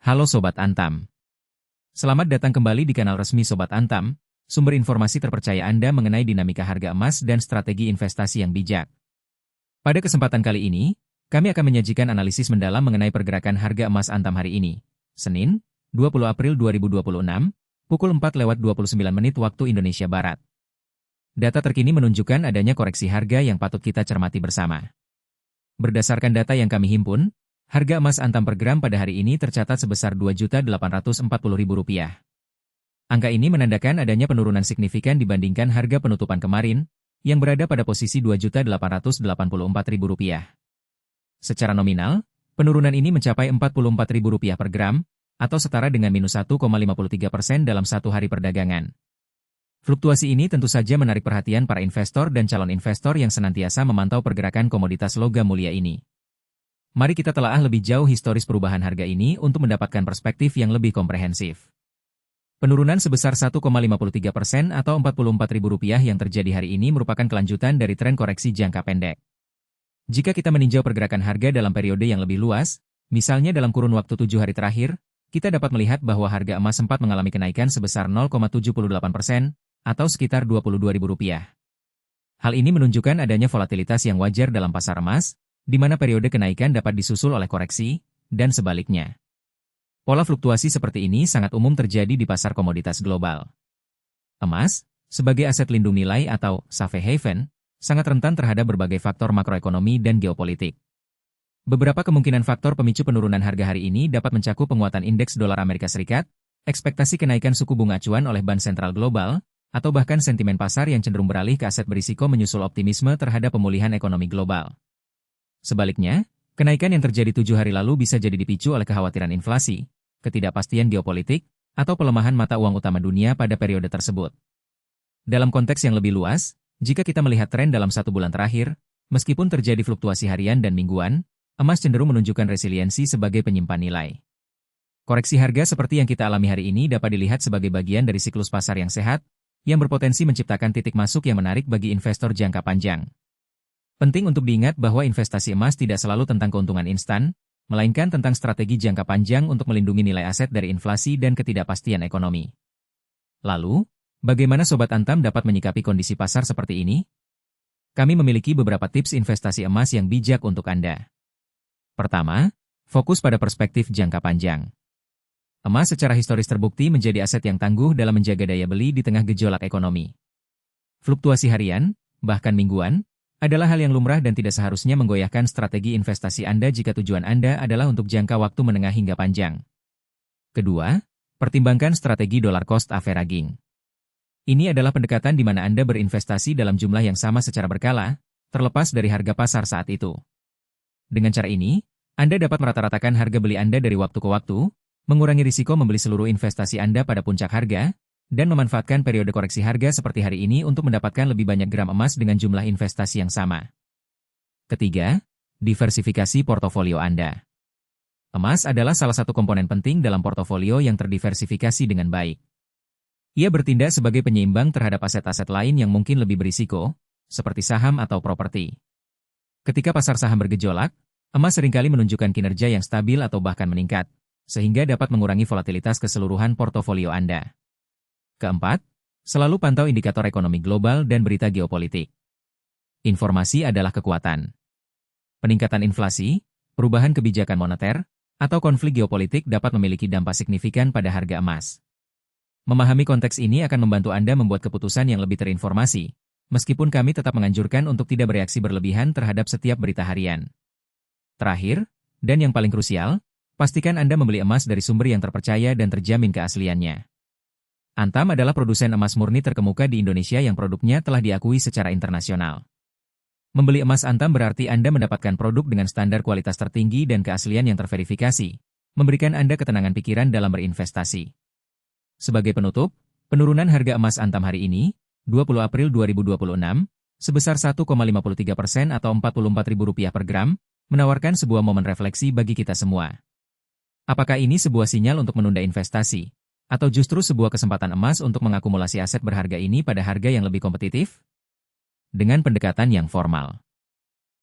Halo Sobat Antam. Selamat datang kembali di kanal resmi Sobat Antam, sumber informasi terpercaya Anda mengenai dinamika harga emas dan strategi investasi yang bijak. Pada kesempatan kali ini, kami akan menyajikan analisis mendalam mengenai pergerakan harga emas Antam hari ini, Senin, 20 April 2026, pukul 4:29 waktu Indonesia Barat. Data terkini menunjukkan adanya koreksi harga yang patut kita cermati bersama. Berdasarkan data yang kami himpun, harga emas Antam per gram pada hari ini tercatat sebesar Rp2.840.000. Angka ini menandakan adanya penurunan signifikan dibandingkan harga penutupan kemarin, yang berada pada posisi Rp2.884.000. Secara nominal, penurunan ini mencapai Rp44.000 per gram, atau setara dengan minus 1,53% dalam satu hari perdagangan. Fluktuasi ini tentu saja menarik perhatian para investor dan calon investor yang senantiasa memantau pergerakan komoditas logam mulia ini. Mari kita telaah lebih jauh historis perubahan harga ini untuk mendapatkan perspektif yang lebih komprehensif. Penurunan sebesar 1,53% atau Rp44.000 yang terjadi hari ini merupakan kelanjutan dari tren koreksi jangka pendek. Jika kita meninjau pergerakan harga dalam periode yang lebih luas, misalnya dalam kurun waktu 7 hari terakhir, kita dapat melihat bahwa harga emas sempat mengalami kenaikan sebesar 0,78% atau sekitar Rp22.000. Hal ini menunjukkan adanya volatilitas yang wajar dalam pasar emas, di mana periode kenaikan dapat disusul oleh koreksi, dan sebaliknya. Pola fluktuasi seperti ini sangat umum terjadi di pasar komoditas global. Emas, sebagai aset lindung nilai atau safe haven, sangat rentan terhadap berbagai faktor makroekonomi dan geopolitik. Beberapa kemungkinan faktor pemicu penurunan harga hari ini dapat mencakup penguatan indeks dolar Amerika Serikat, ekspektasi kenaikan suku bunga acuan oleh Bank Sentral Global, atau bahkan sentimen pasar yang cenderung beralih ke aset berisiko menyusul optimisme terhadap pemulihan ekonomi global. Sebaliknya, kenaikan yang terjadi 7 hari lalu bisa jadi dipicu oleh kekhawatiran inflasi, ketidakpastian geopolitik, atau pelemahan mata uang utama dunia pada periode tersebut. Dalam konteks yang lebih luas, jika kita melihat tren dalam 1 bulan terakhir, meskipun terjadi fluktuasi harian dan mingguan, emas cenderung menunjukkan resiliensi sebagai penyimpan nilai. Koreksi harga seperti yang kita alami hari ini dapat dilihat sebagai bagian dari siklus pasar yang sehat, yang berpotensi menciptakan titik masuk yang menarik bagi investor jangka panjang. Penting untuk diingat bahwa investasi emas tidak selalu tentang keuntungan instan, melainkan tentang strategi jangka panjang untuk melindungi nilai aset dari inflasi dan ketidakpastian ekonomi. Lalu, bagaimana Sobat Antam dapat menyikapi kondisi pasar seperti ini? Kami memiliki beberapa tips investasi emas yang bijak untuk Anda. Pertama, fokus pada perspektif jangka panjang. Emas secara historis terbukti menjadi aset yang tangguh dalam menjaga daya beli di tengah gejolak ekonomi. Fluktuasi harian, bahkan mingguan, adalah hal yang lumrah dan tidak seharusnya menggoyahkan strategi investasi Anda jika tujuan Anda adalah untuk jangka waktu menengah hingga panjang. Kedua, pertimbangkan strategi dollar cost averaging. Ini adalah pendekatan di mana Anda berinvestasi dalam jumlah yang sama secara berkala, terlepas dari harga pasar saat itu. Dengan cara ini, Anda dapat merata-ratakan harga beli Anda dari waktu ke waktu, mengurangi risiko membeli seluruh investasi Anda pada puncak harga, dan memanfaatkan periode koreksi harga seperti hari ini untuk mendapatkan lebih banyak gram emas dengan jumlah investasi yang sama. Ketiga, diversifikasi portofolio Anda. Emas adalah salah satu komponen penting dalam portofolio yang terdiversifikasi dengan baik. Ia bertindak sebagai penyeimbang terhadap aset-aset lain yang mungkin lebih berisiko, seperti saham atau properti. Ketika pasar saham bergejolak, emas seringkali menunjukkan kinerja yang stabil atau bahkan meningkat, sehingga dapat mengurangi volatilitas keseluruhan portofolio Anda. Keempat, selalu pantau indikator ekonomi global dan berita geopolitik. Informasi adalah kekuatan. Peningkatan inflasi, perubahan kebijakan moneter, atau konflik geopolitik dapat memiliki dampak signifikan pada harga emas. Memahami konteks ini akan membantu Anda membuat keputusan yang lebih terinformasi, meskipun kami tetap menganjurkan untuk tidak bereaksi berlebihan terhadap setiap berita harian. Terakhir, dan yang paling krusial, pastikan Anda membeli emas dari sumber yang terpercaya dan terjamin keasliannya. Antam adalah produsen emas murni terkemuka di Indonesia yang produknya telah diakui secara internasional. Membeli emas Antam berarti Anda mendapatkan produk dengan standar kualitas tertinggi dan keaslian yang terverifikasi, memberikan Anda ketenangan pikiran dalam berinvestasi. Sebagai penutup, penurunan harga emas Antam hari ini, 20 April 2026, sebesar 1,53% atau Rp44.000 per gram, menawarkan sebuah momen refleksi bagi kita semua. Apakah ini sebuah sinyal untuk menunda investasi? Atau justru sebuah kesempatan emas untuk mengakumulasi aset berharga ini pada harga yang lebih kompetitif? Dengan pendekatan yang formal.